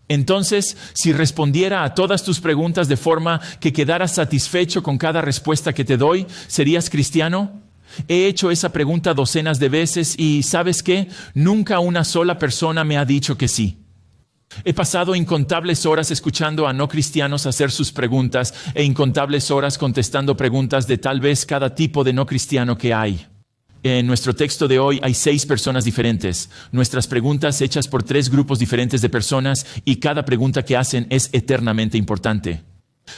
Entonces, si respondiera a todas tus preguntas de forma que quedaras satisfecho con cada respuesta que te doy, ¿serías cristiano? He hecho esa pregunta docenas de veces y, ¿sabes qué? Nunca una sola persona me ha dicho que sí. He pasado incontables horas escuchando a no cristianos hacer sus preguntas e incontables horas contestando preguntas de tal vez cada tipo de no cristiano que hay. En nuestro texto de hoy hay 6 personas diferentes. Nuestras preguntas hechas por 3 grupos diferentes de personas y cada pregunta que hacen es eternamente importante.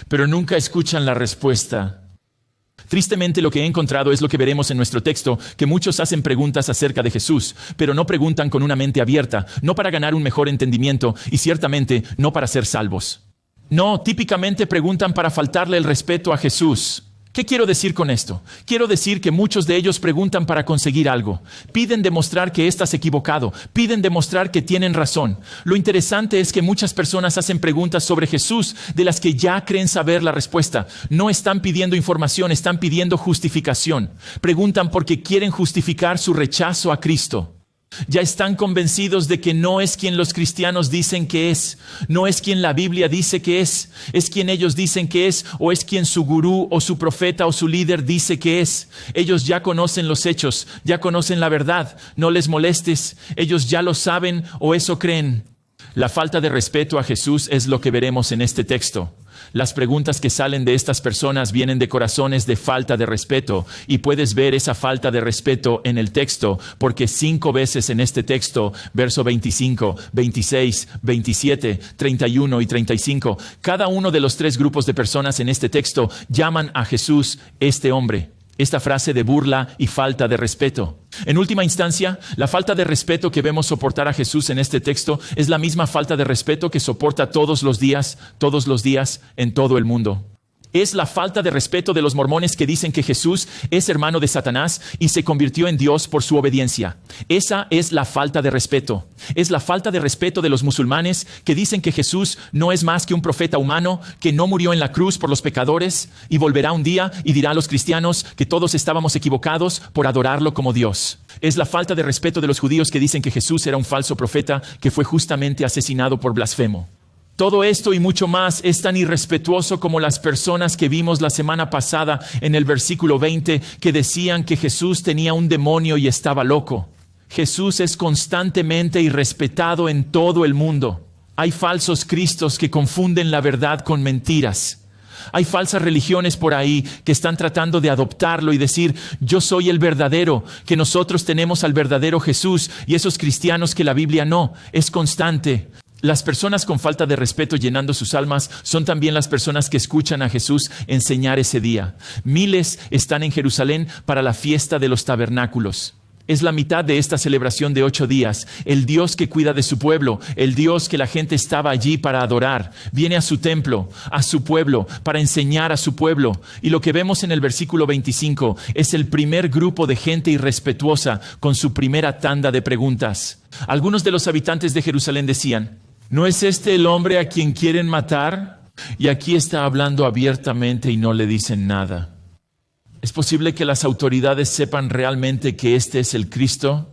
Pero nunca escuchan la respuesta. Tristemente, lo que he encontrado es lo que veremos en nuestro texto, que muchos hacen preguntas acerca de Jesús, pero no preguntan con una mente abierta, no para ganar un mejor entendimiento y ciertamente no para ser salvos. No, típicamente preguntan para faltarle el respeto a Jesús. ¿Qué quiero decir con esto? Quiero decir que muchos de ellos preguntan para conseguir algo. Piden demostrar que estás equivocado. Piden demostrar que tienen razón. Lo interesante es que muchas personas hacen preguntas sobre Jesús de las que ya creen saber la respuesta. No están pidiendo información, están pidiendo justificación. Preguntan porque quieren justificar su rechazo a Cristo. Ya están convencidos de que no es quien los cristianos dicen que es, no es quien la Biblia dice que es quien ellos dicen que es, o es quien su gurú o su profeta o su líder dice que es. Ellos ya conocen los hechos, ya conocen la verdad, no les molestes, ellos ya lo saben o eso creen. La falta de respeto a Jesús es lo que veremos en este texto. Las preguntas que salen de estas personas vienen de corazones de falta de respeto y puedes ver esa falta de respeto en el texto porque 5 veces en este texto, verso 25, 26, 27, 31 y 35, cada uno de los 3 grupos de personas en este texto llaman a Jesús este hombre. Esta frase de burla y falta de respeto. En última instancia, la falta de respeto que vemos soportar a Jesús en este texto es la misma falta de respeto que soporta todos los días, en todo el mundo. Es la falta de respeto de los mormones que dicen que Jesús es hermano de Satanás y se convirtió en Dios por su obediencia. Esa es la falta de respeto. Es la falta de respeto de los musulmanes que dicen que Jesús no es más que un profeta humano, que no murió en la cruz por los pecadores y volverá un día y dirá a los cristianos que todos estábamos equivocados por adorarlo como Dios. Es la falta de respeto de los judíos que dicen que Jesús era un falso profeta que fue justamente asesinado por blasfemo. Todo esto y mucho más es tan irrespetuoso como las personas que vimos la semana pasada en el versículo 20 que decían que Jesús tenía un demonio y estaba loco. Jesús es constantemente irrespetado en todo el mundo. Hay falsos cristos que confunden la verdad con mentiras. Hay falsas religiones por ahí que están tratando de adoptarlo y decir, yo soy el verdadero, que nosotros tenemos al verdadero Jesús y esos cristianos que la Biblia no. Es constante. Las personas con falta de respeto llenando sus almas son también las personas que escuchan a Jesús enseñar ese día. Miles están en Jerusalén para la fiesta de los tabernáculos. Es la mitad de esta celebración de 8 días. El Dios que cuida de su pueblo, el Dios que la gente estaba allí para adorar, viene a su templo, a su pueblo, para enseñar a su pueblo. Y lo que vemos en el versículo 25 es el primer grupo de gente irrespetuosa con su primera tanda de preguntas. Algunos de los habitantes de Jerusalén decían, ¿no es este el hombre a quien quieren matar? Y aquí está hablando abiertamente y no le dicen nada. ¿Es posible que las autoridades sepan realmente que este es el Cristo?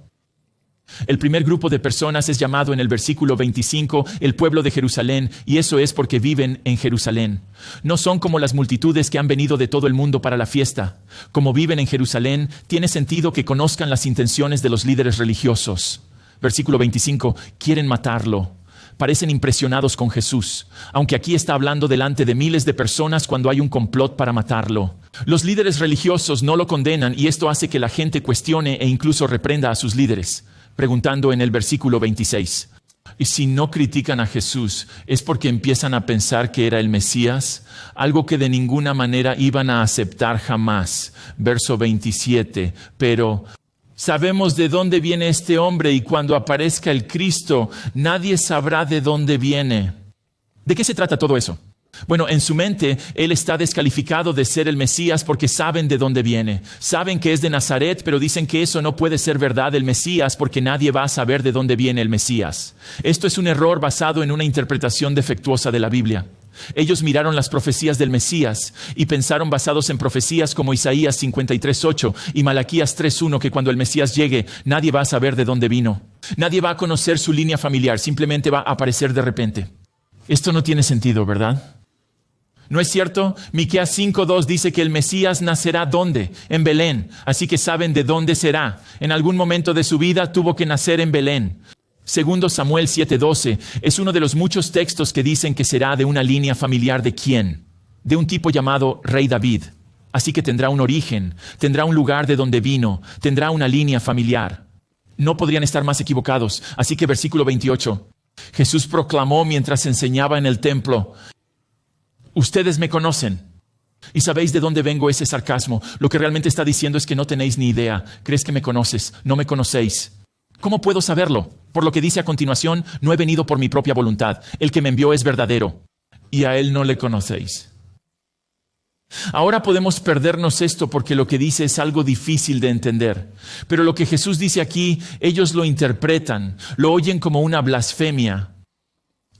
El primer grupo de personas es llamado en el versículo 25 el pueblo de Jerusalén, y eso es porque viven en Jerusalén. No son como las multitudes que han venido de todo el mundo para la fiesta. Como viven en Jerusalén, tiene sentido que conozcan las intenciones de los líderes religiosos. Versículo 25, quieren matarlo. Parecen impresionados con Jesús, aunque aquí está hablando delante de miles de personas cuando hay un complot para matarlo. Los líderes religiosos no lo condenan y esto hace que la gente cuestione e incluso reprenda a sus líderes, preguntando en el versículo 26. Y si no critican a Jesús, ¿es porque empiezan a pensar que era el Mesías? Algo que de ninguna manera iban a aceptar jamás. Verso 27, pero sabemos de dónde viene este hombre y cuando aparezca el Cristo, nadie sabrá de dónde viene. ¿De qué se trata todo eso? Bueno, en su mente, él está descalificado de ser el Mesías porque saben de dónde viene. Saben que es de Nazaret, pero dicen que eso no puede ser verdad el Mesías porque nadie va a saber de dónde viene el Mesías. Esto es un error basado en una interpretación defectuosa de la Biblia. Ellos miraron las profecías del Mesías y pensaron basados en profecías como Isaías 53:8 y Malaquías 3:1 que cuando el Mesías llegue, nadie va a saber de dónde vino. Nadie va a conocer su línea familiar, simplemente va a aparecer de repente. Esto no tiene sentido, ¿verdad? ¿No es cierto? Miqueas 5:2 dice que el Mesías nacerá ¿dónde? En Belén. Así que saben de dónde será. En algún momento de su vida tuvo que nacer en Belén. Segundo Samuel 7:12 es uno de los muchos textos que dicen que será de una línea familiar de quién. De un tipo llamado Rey David. Así que tendrá un origen, tendrá un lugar de donde vino, tendrá una línea familiar. No podrían estar más equivocados. Así que versículo 28. Jesús proclamó mientras enseñaba en el templo: ustedes me conocen. ¿Y sabéis de dónde vengo ese sarcasmo? Lo que realmente está diciendo es que no tenéis ni idea. Crees que me conoces, no me conocéis. ¿Cómo puedo saberlo? Por lo que dice a continuación: no he venido por mi propia voluntad. El que me envió es verdadero, y a él no le conocéis. Ahora podemos perdernos esto porque lo que dice es algo difícil de entender. Pero lo que Jesús dice aquí, ellos lo interpretan, lo oyen como una blasfemia.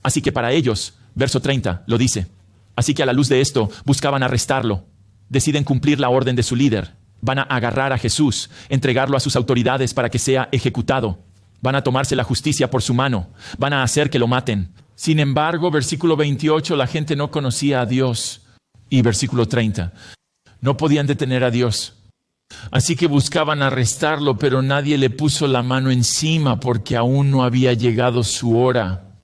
Así que para ellos, verso 30, lo dice. Así que a la luz de esto, buscaban arrestarlo. Deciden cumplir la orden de su líder. Van a agarrar a Jesús, entregarlo a sus autoridades para que sea ejecutado. Van a tomarse la justicia por su mano. Van a hacer que lo maten. Sin embargo, versículo 28, la gente no conocía a Dios. Y versículo 30, no podían detener a Dios. Así que buscaban arrestarlo, pero nadie le puso la mano encima porque aún no había llegado su hora.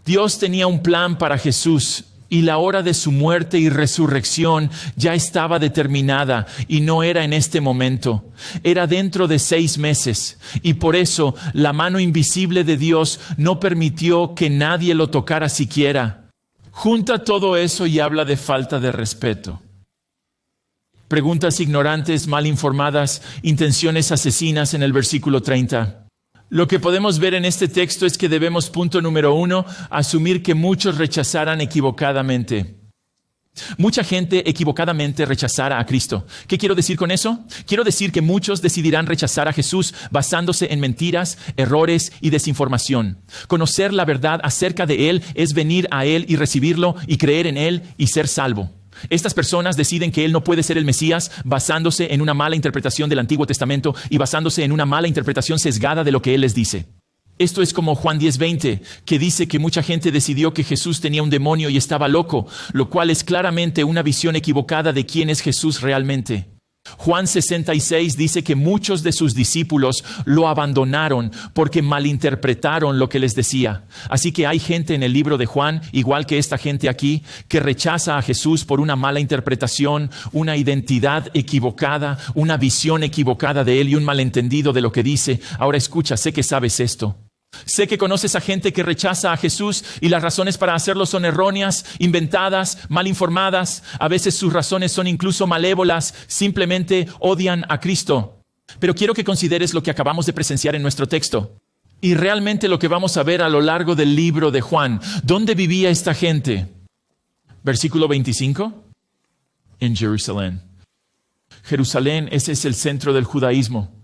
Dios tenía un plan para Jesús y la hora de su muerte y resurrección ya estaba determinada y no era en este momento. Era dentro de 6 meses y por eso la mano invisible de Dios no permitió que nadie lo tocara siquiera. Junta todo eso y habla de falta de respeto. Preguntas ignorantes, mal informadas, intenciones asesinas en el versículo 30. Lo que podemos ver en este texto es que debemos, punto número 1, asumir que muchos rechazaran equivocadamente. Mucha gente equivocadamente rechazará a Cristo. ¿Qué quiero decir con eso? Quiero decir que muchos decidirán rechazar a Jesús basándose en mentiras, errores y desinformación. Conocer la verdad acerca de Él es venir a Él y recibirlo y creer en Él y ser salvo. Estas personas deciden que Él no puede ser el Mesías basándose en una mala interpretación del Antiguo Testamento y basándose en una mala interpretación sesgada de lo que Él les dice. Esto es como Juan 10:20, que dice que mucha gente decidió que Jesús tenía un demonio y estaba loco, lo cual es claramente una visión equivocada de quién es Jesús realmente. Juan 66 dice que muchos de sus discípulos lo abandonaron porque malinterpretaron lo que les decía. Así que hay gente en el libro de Juan, igual que esta gente aquí, que rechaza a Jesús por una mala interpretación, una identidad equivocada, una visión equivocada de Él y un malentendido de lo que dice. Ahora escucha, sé que sabes esto. Sé que conoces a gente que rechaza a Jesús y las razones para hacerlo son erróneas, inventadas, mal informadas. A veces sus razones son incluso malévolas, simplemente odian a Cristo. Pero quiero que consideres lo que acabamos de presenciar en nuestro texto. Y realmente lo que vamos a ver a lo largo del libro de Juan. ¿Dónde vivía esta gente? Versículo 25. En Jerusalén. Jerusalén, ese es el centro del judaísmo.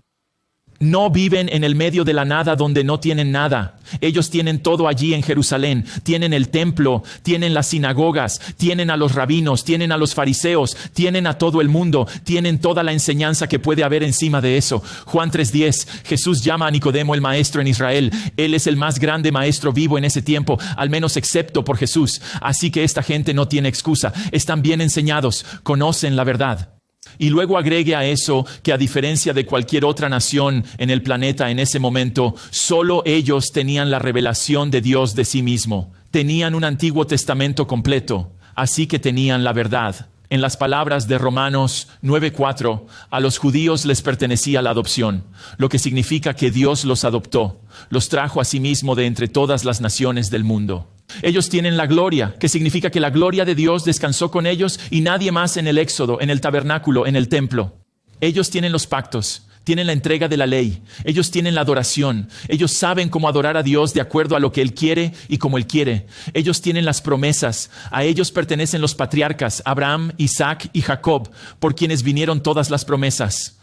No viven en el medio de la nada donde no tienen nada. Ellos tienen todo allí en Jerusalén. Tienen el templo, tienen las sinagogas, tienen a los rabinos, tienen a los fariseos, tienen a todo el mundo, tienen toda la enseñanza que puede haber encima de eso. Juan 3:10, Jesús llama a Nicodemo el maestro en Israel. Él es el más grande maestro vivo en ese tiempo, al menos excepto por Jesús. Así que esta gente no tiene excusa. Están bien enseñados, conocen la verdad. Y luego agregue a eso que a diferencia de cualquier otra nación en el planeta en ese momento, solo ellos tenían la revelación de Dios de sí mismo. Tenían un Antiguo Testamento completo, así que tenían la verdad. En las palabras de Romanos 9:4, a los judíos les pertenecía la adopción, lo que significa que Dios los adoptó, los trajo a sí mismo de entre todas las naciones del mundo. Ellos tienen la gloria, que significa que la gloria de Dios descansó con ellos y nadie más en el Éxodo, en el tabernáculo, en el templo. Ellos tienen los pactos, tienen la entrega de la ley, ellos tienen la adoración, ellos saben cómo adorar a Dios de acuerdo a lo que Él quiere y como Él quiere. Ellos tienen las promesas, a ellos pertenecen los patriarcas, Abraham, Isaac y Jacob, por quienes vinieron todas las promesas.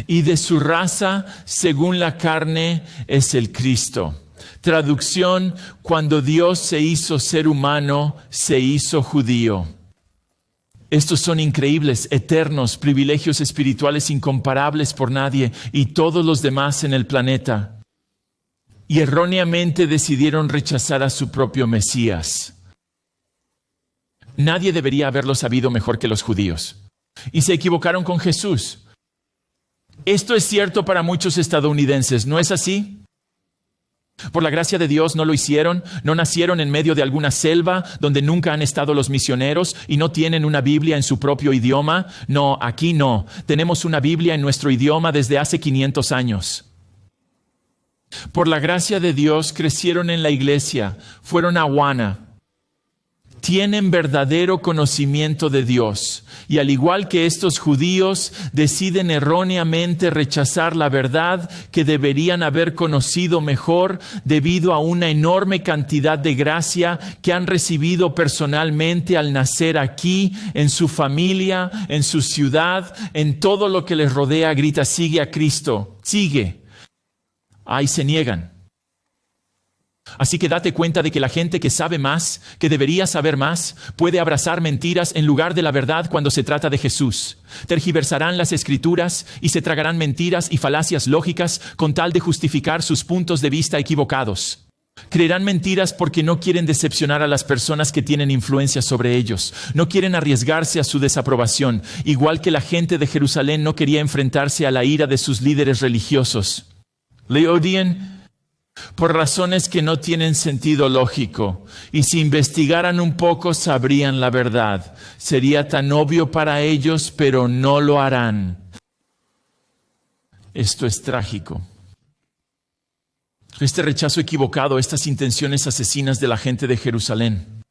Y de su raza, según la carne, es el Cristo. Traducción, cuando Dios se hizo ser humano, se hizo judío. Estos son increíbles, eternos, privilegios espirituales incomparables por nadie y todos los demás en el planeta. y erróneamente decidieron rechazar a su propio Mesías. Nadie debería haberlo sabido mejor que los judíos. Y se equivocaron con Jesús. Esto es cierto para muchos estadounidenses, ¿no es así? Por la gracia de Dios no lo hicieron, no nacieron en medio de alguna selva donde nunca han estado los misioneros y no tienen una Biblia en su propio idioma. No, aquí no. Tenemos una Biblia en nuestro idioma desde hace 500 años. Por la gracia de Dios crecieron en la iglesia, fueron a Awana. Tienen verdadero conocimiento de Dios y al igual que estos judíos deciden erróneamente rechazar la verdad que deberían haber conocido mejor debido a una enorme cantidad de gracia que han recibido personalmente al nacer aquí, en su familia, en su ciudad, en todo lo que les rodea. Grita, sigue a Cristo, sigue. Ahí se niegan. Así que date cuenta de que la gente que sabe más, que debería saber más, puede abrazar mentiras en lugar de la verdad cuando se trata de Jesús. Tergiversarán las Escrituras y se tragarán mentiras y falacias lógicas con tal de justificar sus puntos de vista equivocados. Creerán mentiras porque no quieren decepcionar a las personas que tienen influencia sobre ellos. No quieren arriesgarse a su desaprobación, igual que la gente de Jerusalén no quería enfrentarse a la ira de sus líderes religiosos. Le odian por razones que no tienen sentido lógico, y si investigaran un poco sabrían la verdad. Sería tan obvio para ellos, pero no lo harán. Esto es trágico. Este rechazo equivocado, estas intenciones asesinas de la gente de Jerusalén.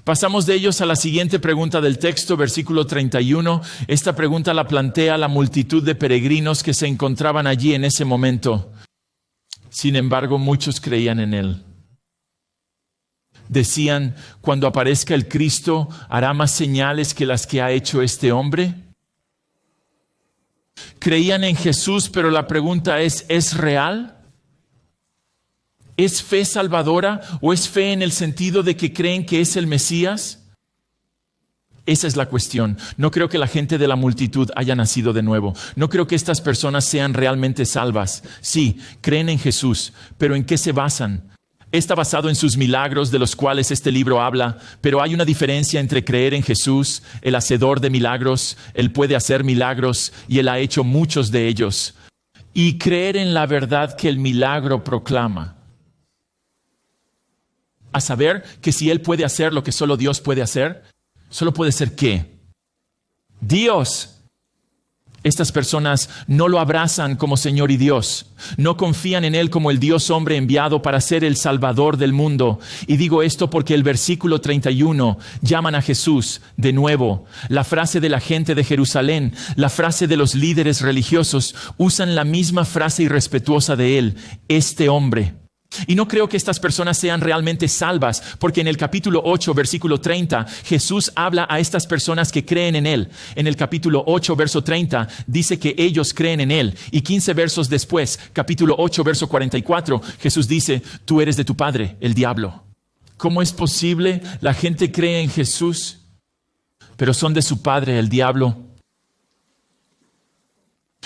Pasamos de ellos a la siguiente pregunta del texto, versículo 31. Esta pregunta la plantea la multitud de peregrinos que se encontraban allí en ese momento. Sin embargo, muchos creían en él. Decían, cuando aparezca el Cristo, ¿hará más señales que las que ha hecho este hombre? Creían en Jesús, pero la pregunta ¿es real? ¿Es fe salvadora o es fe en el sentido de que creen que es el Mesías? Esa es la cuestión. No creo que la gente de la multitud haya nacido de nuevo. No creo que estas personas sean realmente salvas. Sí, creen en Jesús, pero ¿en qué se basan? Está basado en sus milagros de los cuales este libro habla, pero hay una diferencia entre creer en Jesús, el hacedor de milagros, Él puede hacer milagros y Él ha hecho muchos de ellos, y creer en la verdad que el milagro proclama. A saber que si Él puede hacer lo que solo Dios puede hacer, solo puede ser ¿qué? Dios. Estas personas no lo abrazan como Señor y Dios. No confían en Él como el Dios hombre enviado para ser el Salvador del mundo. Y digo esto porque el versículo 31 llaman a Jesús de nuevo. La frase de la gente de Jerusalén, la frase de los líderes religiosos, usan la misma frase irrespetuosa de Él, este hombre. Y no creo que estas personas sean realmente salvas, porque en el capítulo 8, versículo 30, Jesús habla a estas personas que creen en Él. En el capítulo 8, verso 30, dice que ellos creen en Él. Y 15 versos después, capítulo 8, verso 44, Jesús dice, tú eres de tu padre, el diablo. ¿Cómo es posible? La gente cree en Jesús, pero son de su padre, el diablo.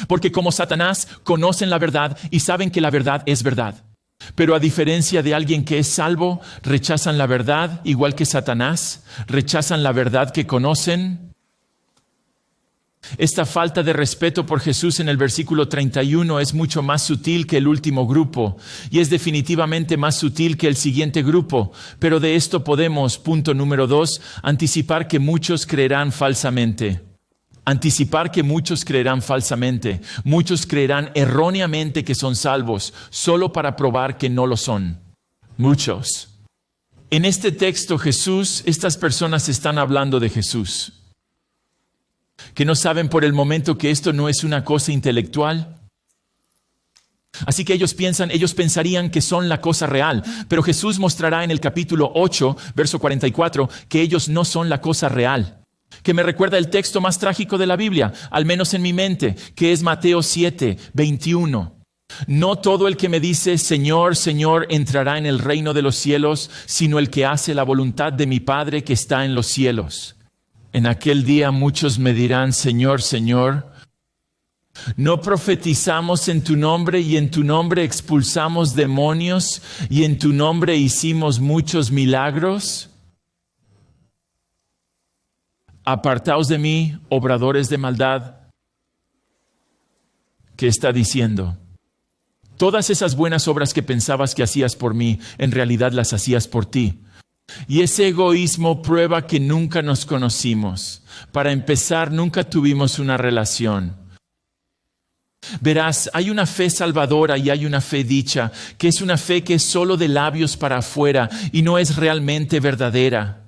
Porque como Satanás, conocen la verdad y saben que la verdad es verdad. Pero a diferencia de alguien que es salvo, rechazan la verdad, igual que Satanás, rechazan la verdad que conocen. Esta falta de respeto por Jesús en el versículo 31 es mucho más sutil que el último grupo y es definitivamente más sutil que el siguiente grupo. Pero de esto podemos, punto número 2, anticipar que muchos creerán falsamente. Anticipar que muchos creerán falsamente. Muchos creerán erróneamente que son salvos, solo para probar que no lo son. Muchos. En este texto Jesús, estas personas están hablando de Jesús. Que no saben por el momento que esto no es una cosa intelectual. Así que ellos pensarían que son la cosa real. Pero Jesús mostrará en el capítulo 8, verso 44, que ellos no son la cosa real. Que me recuerda el texto más trágico de la Biblia, al menos en mi mente, que es Mateo 7, 21. No todo el que me dice, Señor, Señor, entrará en el reino de los cielos, sino el que hace la voluntad de mi Padre que está en los cielos. En aquel día muchos me dirán, Señor, Señor, ¿No profetizamos en tu nombre y en tu nombre expulsamos demonios y en tu nombre hicimos muchos milagros? Apartaos de mí, obradores de maldad. ¿Qué está diciendo? Todas esas buenas obras que pensabas que hacías por mí, en realidad las hacías por ti. Y ese egoísmo prueba que nunca nos conocimos. Para empezar, nunca tuvimos una relación. Verás, hay una fe salvadora y hay una fe dicha, que es una fe que es solo de labios para afuera y no es realmente verdadera.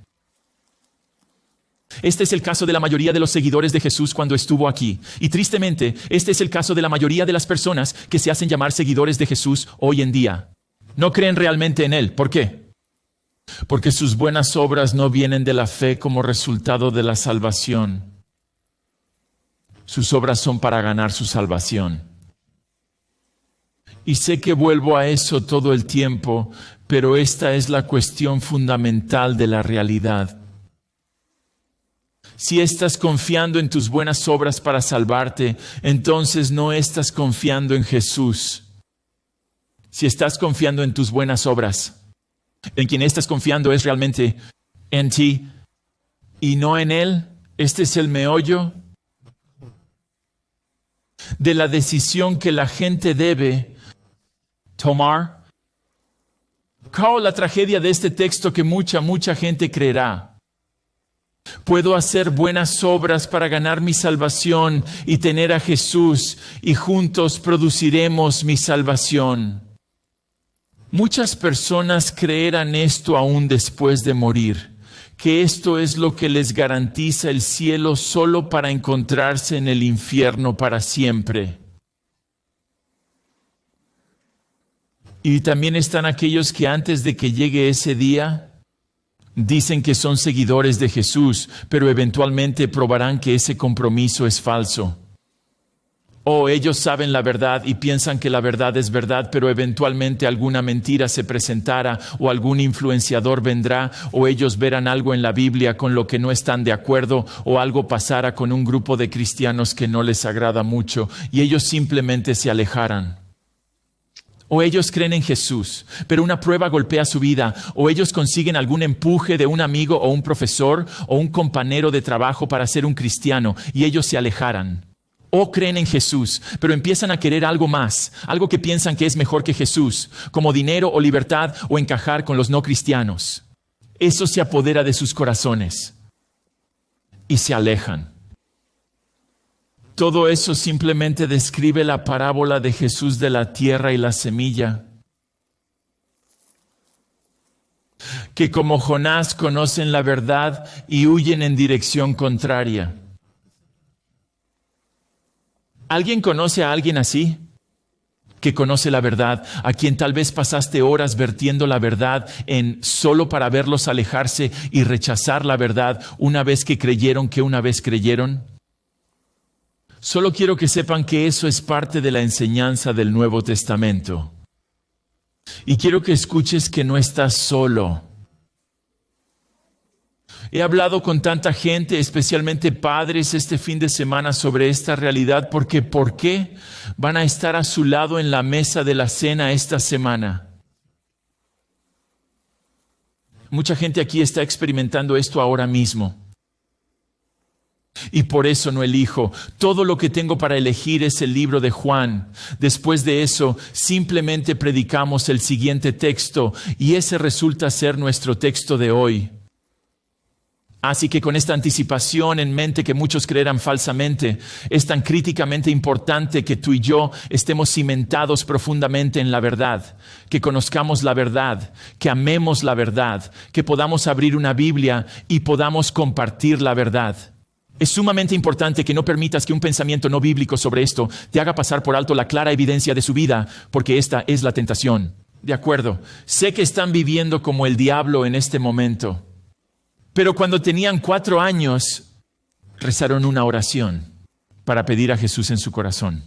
Este es el caso de la mayoría de los seguidores de Jesús cuando estuvo aquí. Y tristemente, este es el caso de la mayoría de las personas que se hacen llamar seguidores de Jesús hoy en día. No creen realmente en Él. ¿Por qué? Porque sus buenas obras no vienen de la fe como resultado de la salvación. Sus obras son para ganar su salvación. Y sé que vuelvo a eso todo el tiempo, pero esta es la cuestión fundamental de la realidad. Si estás confiando en tus buenas obras para salvarte, entonces no estás confiando en Jesús. Si estás confiando en tus buenas obras, en quien estás confiando es realmente en ti y no en Él, este es el meollo de la decisión que la gente debe tomar. ¿Cuál es la tragedia de este texto que mucha gente creerá? Puedo hacer buenas obras para ganar mi salvación y tener a Jesús y juntos produciremos mi salvación. Muchas personas creerán esto aún después de morir, que esto es lo que les garantiza el cielo solo para encontrarse en el infierno para siempre. Y también están aquellos que antes de que llegue ese día, dicen que son seguidores de Jesús, pero eventualmente probarán que ese compromiso es falso. O ellos saben la verdad y piensan que la verdad es verdad, pero eventualmente alguna mentira se presentará o algún influenciador vendrá o ellos verán algo en la Biblia con lo que no están de acuerdo o algo pasará con un grupo de cristianos que no les agrada mucho y ellos simplemente se alejarán. O ellos creen en Jesús, pero una prueba golpea su vida, o ellos consiguen algún empuje de un amigo o un profesor o un compañero de trabajo para ser un cristiano, y ellos se alejarán. O creen en Jesús, pero empiezan a querer algo más, algo que piensan que es mejor que Jesús, como dinero o libertad o encajar con los no cristianos. Eso se apodera de sus corazones y se alejan. Todo eso simplemente describe la parábola de Jesús de la tierra y la semilla. Que como Jonás conocen la verdad y huyen en dirección contraria. ¿Alguien conoce a alguien así? Que conoce la verdad, a quien tal vez pasaste horas vertiendo la verdad en solo para verlos alejarse y rechazar la verdad una vez que creyeron que una vez creyeron. Solo quiero que sepan que eso es parte de la enseñanza del Nuevo Testamento. Y quiero que escuches que no estás solo. He hablado con tanta gente, especialmente padres, este fin de semana sobre esta realidad, porque ¿por qué van a estar a su lado en la mesa de la cena esta semana? Mucha gente aquí está experimentando esto ahora mismo. Y por eso no elijo. Todo lo que tengo para elegir es el libro de Juan. Después de eso, simplemente predicamos el siguiente texto y ese resulta ser nuestro texto de hoy. Así que con esta anticipación en mente que muchos creerán falsamente, es tan críticamente importante que tú y yo estemos cimentados profundamente en la verdad, que conozcamos la verdad, que amemos la verdad, que podamos abrir una Biblia y podamos compartir la verdad. Es sumamente importante que no permitas que un pensamiento no bíblico sobre esto te haga pasar por alto la clara evidencia de su vida, porque esta es la tentación. De acuerdo, sé que están viviendo como el diablo en este momento, pero cuando tenían 4 años, rezaron una oración para pedir a Jesús en su corazón.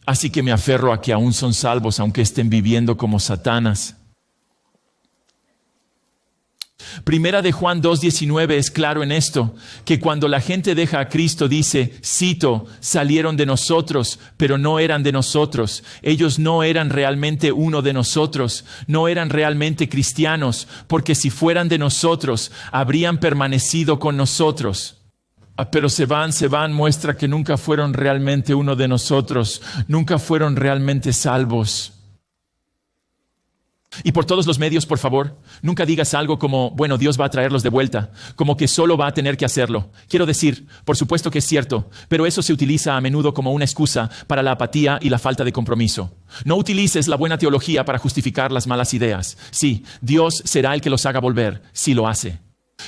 Así que me aferro a que aún son salvos, aunque estén viviendo como Satanás. Primera de Juan 2:19 es claro en esto, que cuando la gente deja a Cristo dice, cito, salieron de nosotros, pero no eran de nosotros. Ellos no eran realmente uno de nosotros, no eran realmente cristianos, porque si fueran de nosotros, habrían permanecido con nosotros. Pero se van, muestra que nunca fueron realmente uno de nosotros, nunca fueron realmente salvos. Y por todos los medios, por favor, nunca digas algo como, bueno, Dios va a traerlos de vuelta, como que solo va a tener que hacerlo. Quiero decir, por supuesto que es cierto, pero eso se utiliza a menudo como una excusa para la apatía y la falta de compromiso. No utilices la buena teología para justificar las malas ideas. Sí, Dios será el que los haga volver, si lo hace.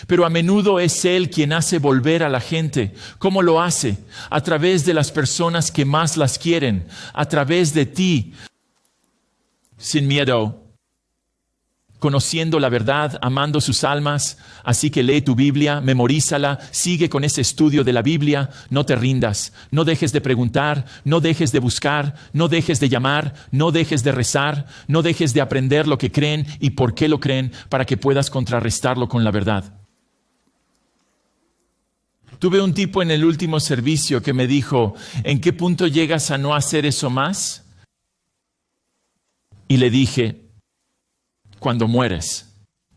Pero a menudo es Él quien hace volver a la gente. ¿Cómo lo hace? A través de las personas que más las quieren, a través de ti, sin miedo, conociendo la verdad, amando sus almas. Así que lee tu Biblia, memorízala, sigue con ese estudio de la Biblia, no te rindas, no dejes de preguntar, no dejes de buscar, no dejes de llamar, no dejes de rezar, no dejes de aprender lo que creen y por qué lo creen para que puedas contrarrestarlo con la verdad. Tuve un tipo en el último servicio que me dijo, ¿en qué punto llegas a no hacer eso más? Y le dije, cuando mueres.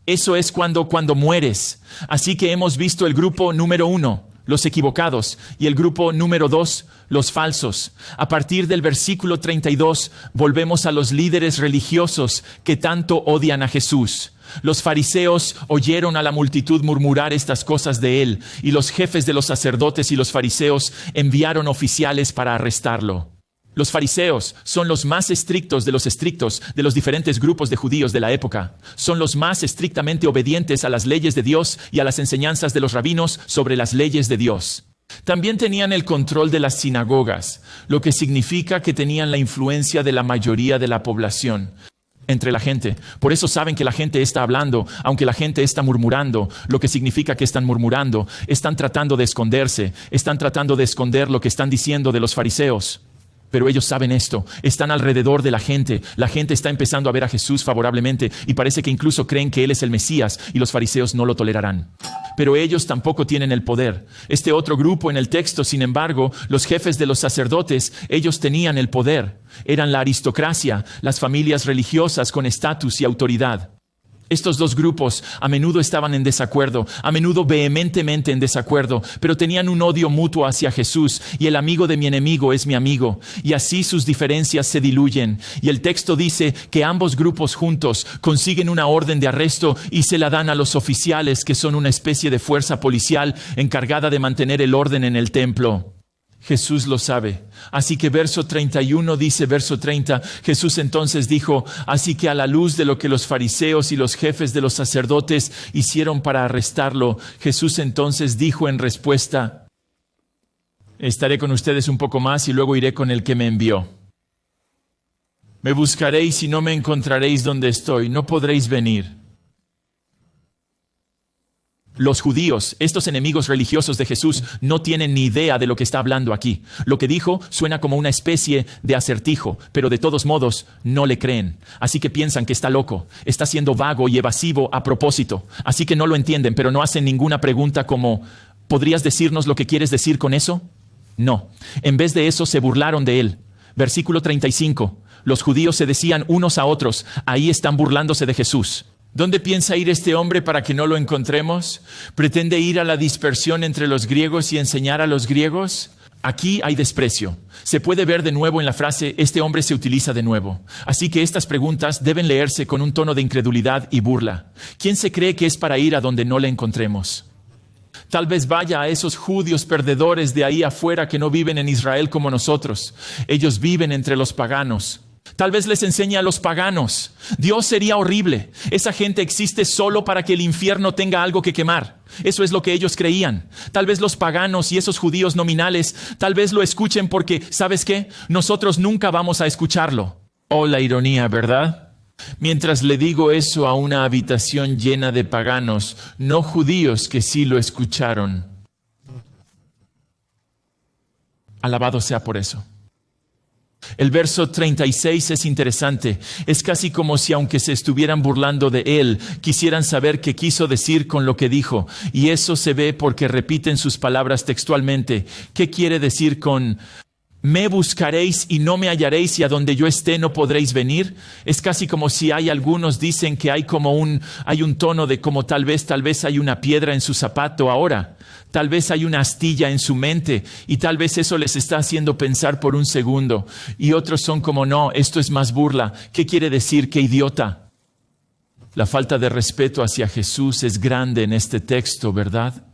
Eso es cuando mueres. Así que hemos visto el grupo número 1, los equivocados, y el grupo número 2, los falsos. A partir del versículo 32, volvemos a los líderes religiosos que tanto odian a Jesús. Los fariseos oyeron a la multitud murmurar estas cosas de él, y los jefes de los sacerdotes y los fariseos enviaron oficiales para arrestarlo. Los fariseos son los más estrictos de los diferentes grupos de judíos de la época. Son los más estrictamente obedientes a las leyes de Dios y a las enseñanzas de los rabinos sobre las leyes de Dios. También tenían el control de las sinagogas, lo que significa que tenían la influencia de la mayoría de la población entre la gente. Por eso saben que la gente está hablando, aunque la gente está murmurando, lo que significa que están murmurando, están tratando de esconderse, están tratando de esconder lo que están diciendo de los fariseos. Pero ellos saben esto, están alrededor de la gente está empezando a ver a Jesús favorablemente y parece que incluso creen que Él es el Mesías y los fariseos no lo tolerarán. Pero ellos tampoco tienen el poder. Este otro grupo en el texto, sin embargo, los jefes de los sacerdotes, ellos tenían el poder. Eran la aristocracia, las familias religiosas con estatus y autoridad. Estos dos grupos a menudo estaban en desacuerdo, a menudo vehementemente en desacuerdo, pero tenían un odio mutuo hacia Jesús, y el amigo de mi enemigo es mi amigo, y así sus diferencias se diluyen. Y el texto dice que ambos grupos juntos consiguen una orden de arresto y se la dan a los oficiales, que son una especie de fuerza policial encargada de mantener el orden en el templo. Jesús lo sabe. Así que verso 31 dice, verso 30, Jesús entonces dijo, así que a la luz de lo que los fariseos y los jefes de los sacerdotes hicieron para arrestarlo, Jesús entonces dijo en respuesta, estaré con ustedes un poco más y luego iré con el que me envió. Me buscaréis y no me encontraréis donde estoy, no podréis venir. Los judíos, estos enemigos religiosos de Jesús, no tienen ni idea de lo que está hablando aquí. Lo que dijo suena como una especie de acertijo, pero de todos modos no le creen. Así que piensan que está loco, está siendo vago y evasivo a propósito. Así que no lo entienden, pero no hacen ninguna pregunta como, ¿podrías decirnos lo que quieres decir con eso? No. En vez de eso se burlaron de él. Versículo 35. Los judíos se decían unos a otros, ahí están burlándose de Jesús. ¿Dónde piensa ir este hombre para que no lo encontremos? ¿Pretende ir a la dispersión entre los griegos y enseñar a los griegos? Aquí hay desprecio. Se puede ver de nuevo en la frase, este hombre se utiliza de nuevo. Así que estas preguntas deben leerse con un tono de incredulidad y burla. ¿Quién se cree que es para ir a donde no le encontremos? Tal vez vaya a esos judíos perdedores de ahí afuera que no viven en Israel como nosotros. Ellos viven entre los paganos. Tal vez les enseñe a los paganos. Dios sería horrible. Esa gente existe solo para que el infierno tenga algo que quemar. Eso es lo que ellos creían. Tal vez los paganos y esos judíos nominales, tal vez lo escuchen porque, ¿sabes qué? Nosotros nunca vamos a escucharlo. Oh, la ironía, ¿verdad? Mientras le digo eso a una habitación llena de paganos, no judíos que sí lo escucharon. Alabado sea por eso. El verso 36 es interesante. Es casi como si, aunque se estuvieran burlando de él, quisieran saber qué quiso decir con lo que dijo. Y eso se ve porque repiten sus palabras textualmente. ¿Qué quiere decir con me buscaréis y no me hallaréis, y a donde yo esté no podréis venir? Es casi como si algunos dicen que hay un tono de como tal vez hay una piedra en su zapato ahora. Tal vez hay una astilla en su mente y tal vez eso les está haciendo pensar por un segundo. Y otros son como, no, esto es más burla. ¿Qué quiere decir? ¡Qué idiota! La falta de respeto hacia Jesús es grande en este texto, ¿verdad?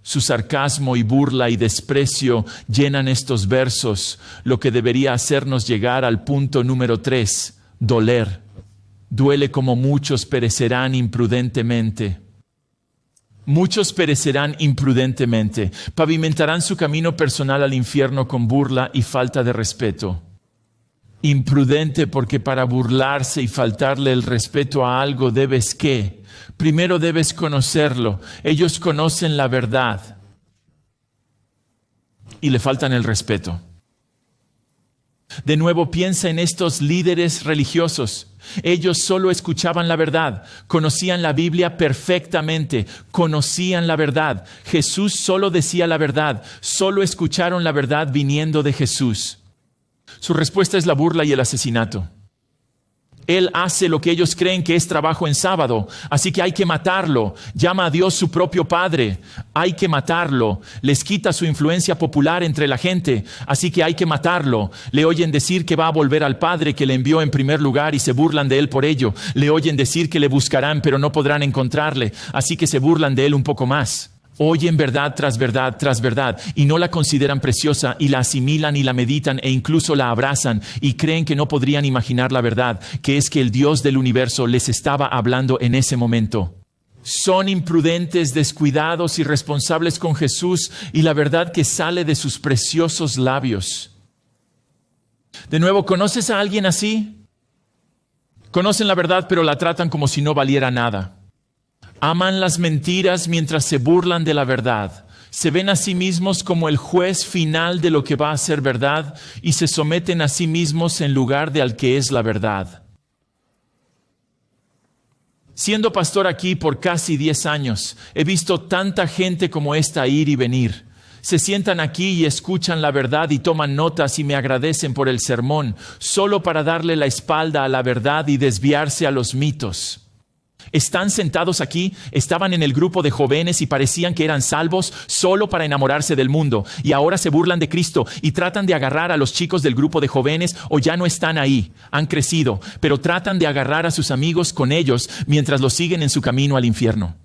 Su sarcasmo y burla y desprecio llenan estos versos, lo que debería hacernos llegar al punto número 3, doler. Duele como muchos perecerán imprudentemente. Muchos perecerán imprudentemente, pavimentarán su camino personal al infierno con burla y falta de respeto. Imprudente porque para burlarse y faltarle el respeto a algo debes ¿qué? Primero debes conocerlo. Ellos conocen la verdad y le faltan el respeto. De nuevo piensa en estos líderes religiosos. Ellos solo escuchaban la verdad, conocían la Biblia perfectamente, conocían la verdad. Jesús solo decía la verdad, solo escucharon la verdad viniendo de Jesús. Su respuesta es la burla y el asesinato. Él hace lo que ellos creen que es trabajo en sábado, así que hay que matarlo. Llama a Dios su propio Padre. Hay que matarlo. Les quita su influencia popular entre la gente, así que hay que matarlo. Le oyen decir que va a volver al Padre que le envió en primer lugar y se burlan de él por ello. Le oyen decir que le buscarán pero no podrán encontrarle, así que se burlan de él un poco más. Oyen verdad tras verdad tras verdad y no la consideran preciosa y la asimilan y la meditan e incluso la abrazan y creen que no podrían imaginar la verdad, que es que el Dios del universo les estaba hablando en ese momento. Son imprudentes, descuidados, irresponsables con Jesús y la verdad que sale de sus preciosos labios. De nuevo, ¿conoces a alguien así? Conocen la verdad pero la tratan como si no valiera nada. Aman las mentiras mientras se burlan de la verdad. Se ven a sí mismos como el juez final de lo que va a ser verdad y se someten a sí mismos en lugar de al que es la verdad. Siendo pastor aquí por casi 10 años, he visto tanta gente como esta ir y venir. Se sientan aquí y escuchan la verdad y toman notas y me agradecen por el sermón, solo para darle la espalda a la verdad y desviarse a los mitos. Están sentados aquí, estaban en el grupo de jóvenes y parecían que eran salvos solo para enamorarse del mundo y ahora se burlan de Cristo y tratan de agarrar a los chicos del grupo de jóvenes o ya no están ahí, han crecido, pero tratan de agarrar a sus amigos con ellos mientras los siguen en su camino al infierno.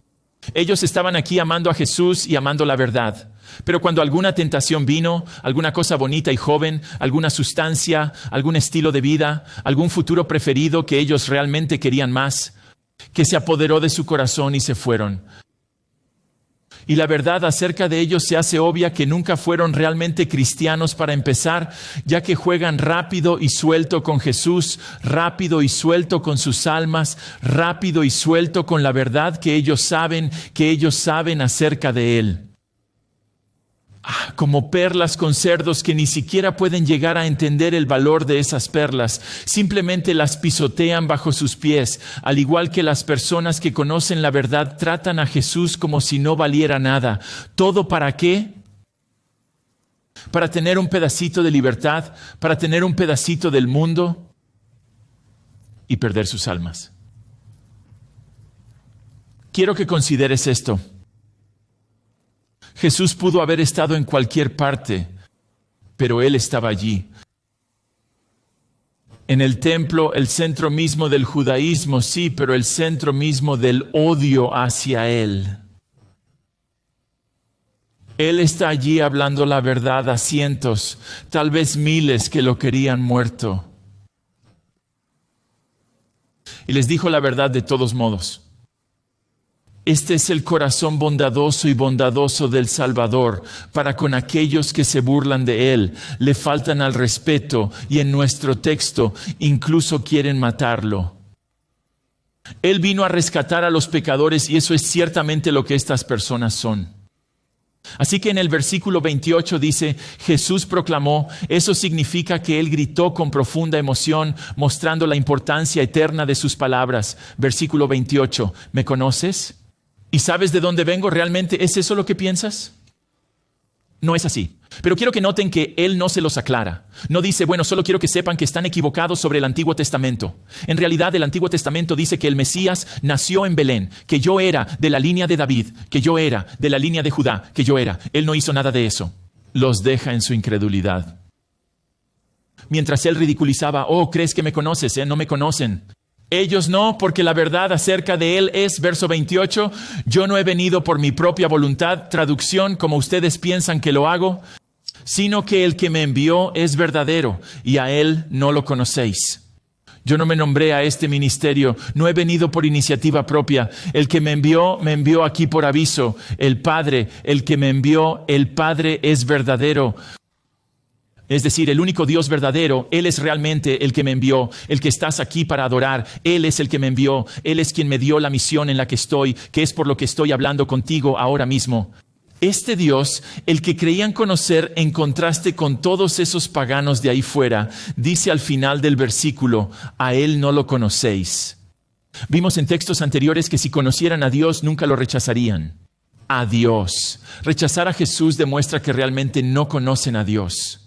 Ellos estaban aquí amando a Jesús y amando la verdad, pero cuando alguna tentación vino, alguna cosa bonita y joven, alguna sustancia, algún estilo de vida, algún futuro preferido que ellos realmente querían más, que se apoderó de su corazón y se fueron. Y la verdad acerca de ellos se hace obvia que nunca fueron realmente cristianos para empezar, ya que juegan rápido y suelto con Jesús, rápido y suelto con sus almas, rápido y suelto con la verdad que ellos saben acerca de Él. Como perlas con cerdos que ni siquiera pueden llegar a entender el valor de esas perlas. Simplemente las pisotean bajo sus pies, al igual que las personas que conocen la verdad tratan a Jesús como si no valiera nada. ¿Todo para qué? ¿Para tener un pedacito de libertad? ¿Para tener un pedacito del mundo? Y perder sus almas. Quiero que consideres esto. Jesús pudo haber estado en cualquier parte, pero Él estaba allí. En el templo, el centro mismo del judaísmo, sí, pero el centro mismo del odio hacia Él. Él está allí hablando la verdad a cientos, tal vez miles que lo querían muerto. Y les dijo la verdad de todos modos. Este es el corazón bondadoso y bondadoso del Salvador para con aquellos que se burlan de Él, le faltan al respeto y en nuestro texto incluso quieren matarlo. Él vino a rescatar a los pecadores y eso es ciertamente lo que estas personas son. Así que en el versículo 28 dice, Jesús proclamó, eso significa que él gritó con profunda emoción, mostrando la importancia eterna de sus palabras. Versículo 28, ¿me conoces? ¿Y sabes de dónde vengo? ¿Realmente es eso lo que piensas? No es así. Pero quiero que noten que él no se los aclara. No dice, bueno, solo quiero que sepan que están equivocados sobre el Antiguo Testamento. En realidad, el Antiguo Testamento dice que el Mesías nació en Belén, que yo era de la línea de David, que yo era de la línea de Judá, que yo era. Él no hizo nada de eso. Los deja en su incredulidad. Mientras él ridiculizaba, oh, ¿crees que me conoces? No me conocen. Ellos no, porque la verdad acerca de él es, verso 28, yo no he venido por mi propia voluntad, traducción, como ustedes piensan que lo hago, sino que el que me envió es verdadero y a él no lo conocéis. Yo no me nombré a este ministerio, no he venido por iniciativa propia. El que me envió aquí por aviso. El Padre, el que me envió, el Padre es verdadero. Es decir, el único Dios verdadero, Él es realmente el que me envió, el que estás aquí para adorar. Él es el que me envió, Él es quien me dio la misión en la que estoy, que es por lo que estoy hablando contigo ahora mismo. Este Dios, el que creían conocer en contraste con todos esos paganos de ahí fuera, dice al final del versículo, a Él no lo conocéis. Vimos en textos anteriores que si conocieran a Dios nunca lo rechazarían. A Dios. Rechazar a Jesús demuestra que realmente no conocen a Dios.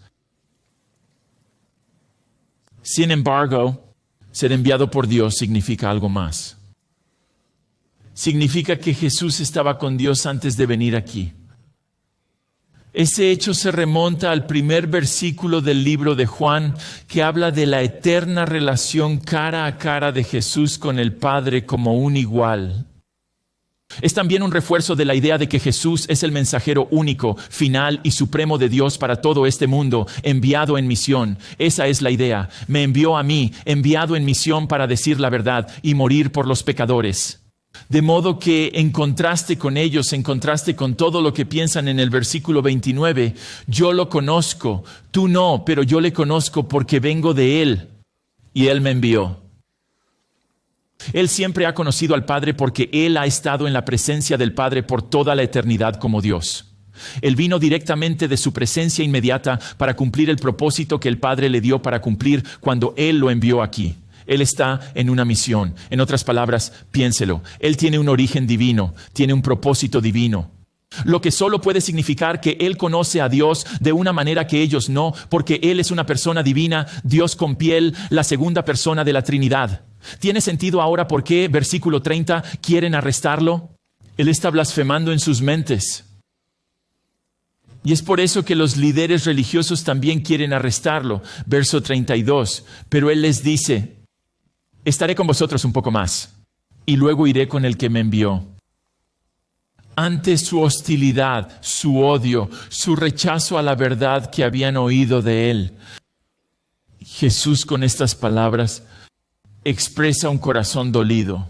Sin embargo, ser enviado por Dios significa algo más. Significa que Jesús estaba con Dios antes de venir aquí. Ese hecho se remonta al primer versículo del libro de Juan, que habla de la eterna relación cara a cara de Jesús con el Padre como un igual. Es también un refuerzo de la idea de que Jesús es el mensajero único, final y supremo de Dios para todo este mundo, enviado en misión. Esa es la idea. Me envió a mí, enviado en misión para decir la verdad y morir por los pecadores. De modo que, en contraste con ellos, en contraste con todo lo que piensan en el versículo 29, yo lo conozco, tú no, pero yo le conozco porque vengo de Él y Él me envió. Él siempre ha conocido al Padre porque Él ha estado en la presencia del Padre por toda la eternidad como Dios. Él vino directamente de su presencia inmediata para cumplir el propósito que el Padre le dio para cumplir cuando Él lo envió aquí. Él está en una misión. En otras palabras, piénselo. Él tiene un origen divino, tiene un propósito divino. Lo que solo puede significar que Él conoce a Dios de una manera que ellos no, porque Él es una persona divina, Dios con piel, la segunda persona de la Trinidad. ¿Tiene sentido ahora por qué, versículo 30, quieren arrestarlo? Él está blasfemando en sus mentes. Y es por eso que los líderes religiosos también quieren arrestarlo. Verso 32, pero Él les dice, estaré con vosotros un poco más, y luego iré con el que me envió. Ante su hostilidad, su odio, su rechazo a la verdad que habían oído de Él, Jesús con estas palabras expresa un corazón dolido.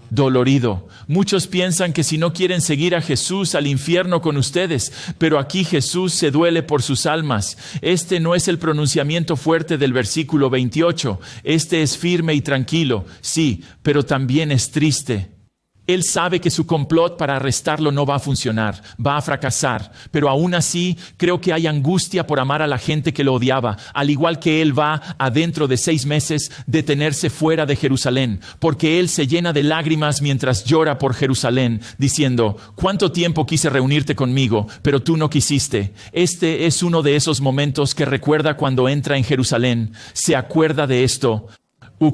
Dolorido. Muchos piensan que si no quieren seguir a Jesús al infierno con ustedes, pero aquí Jesús se duele por sus almas. Este no es el pronunciamiento fuerte del versículo 28. Este es firme y tranquilo, sí, pero también es triste. Él sabe que su complot para arrestarlo no va a funcionar, va a fracasar, pero aún así creo que hay angustia por amar a la gente que lo odiaba, al igual que él va a dentro de 6 meses detenerse fuera de Jerusalén, porque él se llena de lágrimas mientras llora por Jerusalén, diciendo, ¿cuánto tiempo quise reunirte conmigo, pero tú no quisiste? Este es uno de esos momentos que recuerda cuando entra en Jerusalén, se acuerda de esto,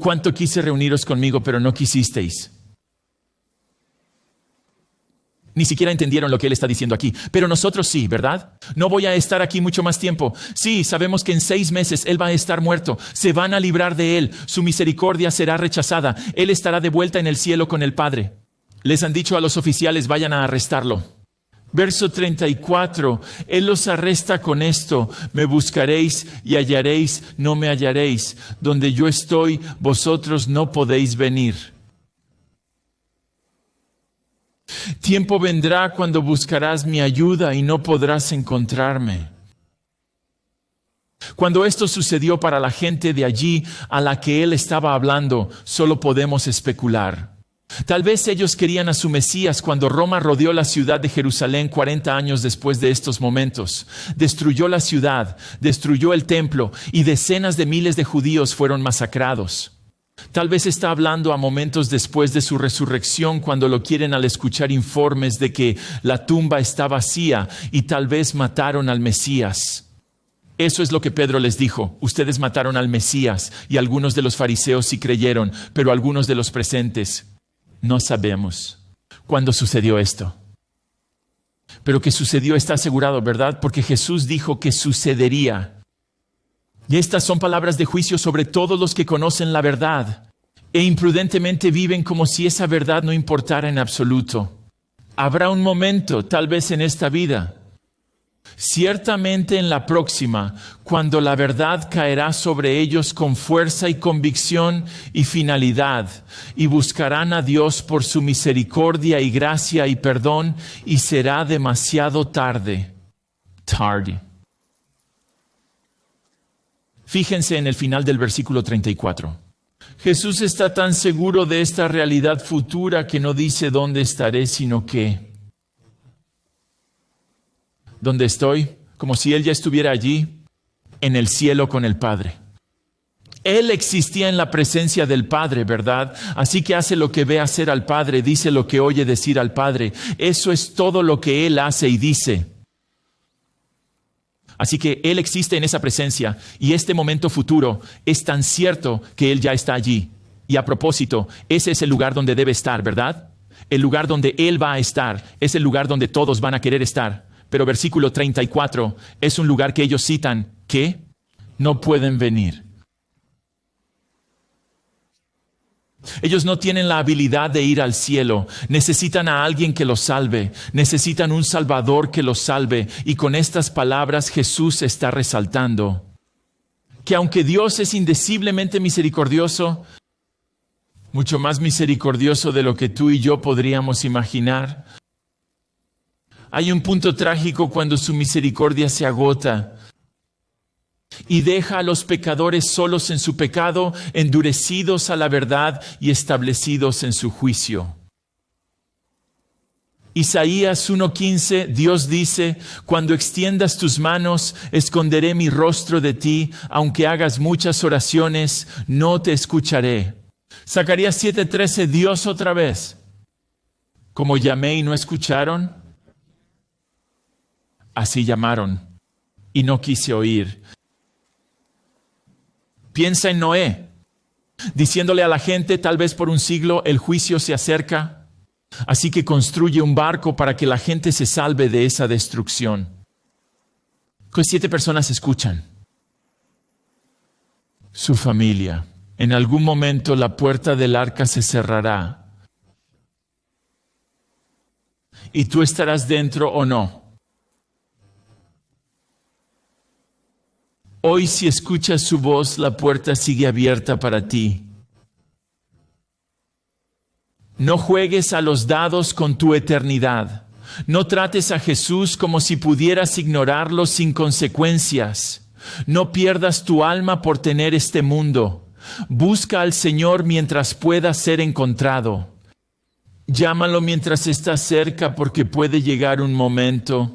¿cuánto quise reuniros conmigo, pero no quisisteis? Ni siquiera entendieron lo que él está diciendo aquí. Pero nosotros sí, ¿verdad? No voy a estar aquí mucho más tiempo. Sí, sabemos que en 6 meses él va a estar muerto. Se van a librar de él. Su misericordia será rechazada. Él estará de vuelta en el cielo con el Padre. Les han dicho a los oficiales, vayan a arrestarlo. Verso 34, Él los arresta con esto, me buscaréis y hallaréis, no me hallaréis. Donde yo estoy, vosotros no podéis venir. Tiempo vendrá cuando buscarás mi ayuda y no podrás encontrarme. Cuando esto sucedió para la gente de allí a la que él estaba hablando, solo podemos especular. Tal vez ellos querían a su Mesías cuando Roma rodeó la ciudad de Jerusalén 40 años después de estos momentos. Destruyó la ciudad, destruyó el templo y decenas de miles de judíos fueron masacrados. Tal vez está hablando a momentos después de su resurrección cuando lo quieren al escuchar informes de que la tumba está vacía y tal vez mataron al Mesías. Eso es lo que Pedro les dijo. Ustedes mataron al Mesías y algunos de los fariseos sí creyeron, pero algunos de los presentes no sabemos cuándo sucedió esto. Pero que sucedió está asegurado, ¿verdad? Porque Jesús dijo que sucedería. Y estas son palabras de juicio sobre todos los que conocen la verdad e imprudentemente viven como si esa verdad no importara en absoluto. Habrá un momento, tal vez en esta vida, ciertamente en la próxima, cuando la verdad caerá sobre ellos con fuerza y convicción y finalidad, y buscarán a Dios por su misericordia y gracia y perdón, y será demasiado tarde. Fíjense en el final del versículo 34. Jesús está tan seguro de esta realidad futura que no dice dónde estaré, sino que ¿dónde estoy? Como si Él ya estuviera allí, en el cielo con el Padre. Él existía en la presencia del Padre, ¿verdad? Así que hace lo que ve hacer al Padre, dice lo que oye decir al Padre. Eso es todo lo que Él hace y dice. Así que Él existe en esa presencia y este momento futuro es tan cierto que Él ya está allí. Y a propósito, ese es el lugar donde debe estar, ¿verdad? El lugar donde Él va a estar es el lugar donde todos van a querer estar. Pero versículo 34 es un lugar que ellos citan que no pueden venir. Ellos no tienen la habilidad de ir al cielo. Necesitan a alguien que los salve. Necesitan un Salvador que los salve. Y con estas palabras Jesús está resaltando que aunque Dios es indeciblemente misericordioso, mucho más misericordioso de lo que tú y yo podríamos imaginar, hay un punto trágico cuando su misericordia se agota y deja a los pecadores solos en su pecado, endurecidos a la verdad y establecidos en su juicio. Isaías 1:15, Dios dice, cuando extiendas tus manos, esconderé mi rostro de ti, aunque hagas muchas oraciones, no te escucharé. Zacarías 7:13, Dios otra vez, como llamé y no escucharon, así llamaron y no quise oír. Piensa en Noé, diciéndole a la gente, tal vez por un siglo el juicio se acerca, así que construye un barco para que la gente se salve de esa destrucción. Que 7 personas escuchan. Su familia. En algún momento la puerta del arca se cerrará. Y tú estarás dentro o no. Hoy, si escuchas su voz, la puerta sigue abierta para ti. No juegues a los dados con tu eternidad. No trates a Jesús como si pudieras ignorarlo sin consecuencias. No pierdas tu alma por tener este mundo. Busca al Señor mientras pueda ser encontrado. Llámalo mientras está cerca, porque puede llegar un momento.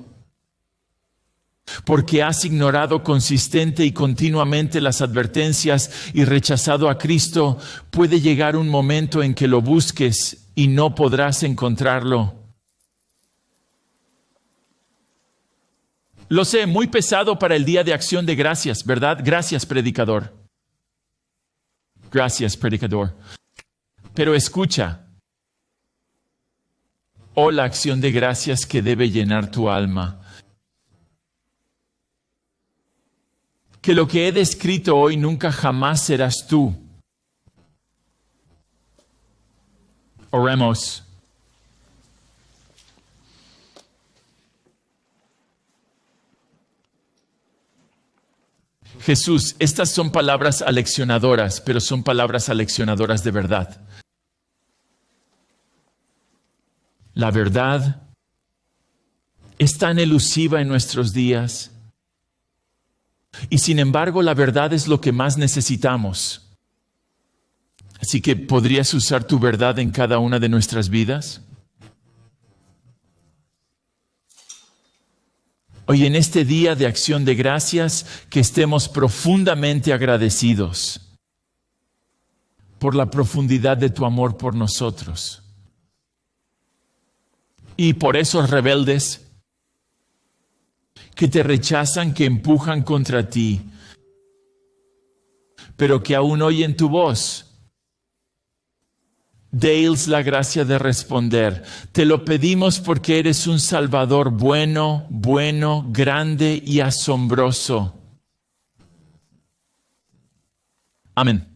Porque has ignorado consistente y continuamente las advertencias y rechazado a Cristo, puede llegar un momento en que lo busques y no podrás encontrarlo. Lo sé, muy pesado para el Día de Acción de Gracias, ¿verdad? Gracias, predicador. Gracias, predicador. Pero escucha. Oh, la acción de gracias que debe llenar tu alma. Que lo que he descrito hoy nunca jamás serás tú. Oremos. Jesús, estas son palabras aleccionadoras, pero son palabras aleccionadoras de verdad. La verdad es tan elusiva en nuestros días. Y sin embargo, la verdad es lo que más necesitamos. Así que ¿podrías usar tu verdad en cada una de nuestras vidas? Hoy en este día de acción de gracias, que estemos profundamente agradecidos por la profundidad de tu amor por nosotros. Y por esos rebeldes que te rechazan, que empujan contra ti, pero que aún oyen tu voz. Déles la gracia de responder. Te lo pedimos porque eres un Salvador bueno, grande y asombroso. Amén.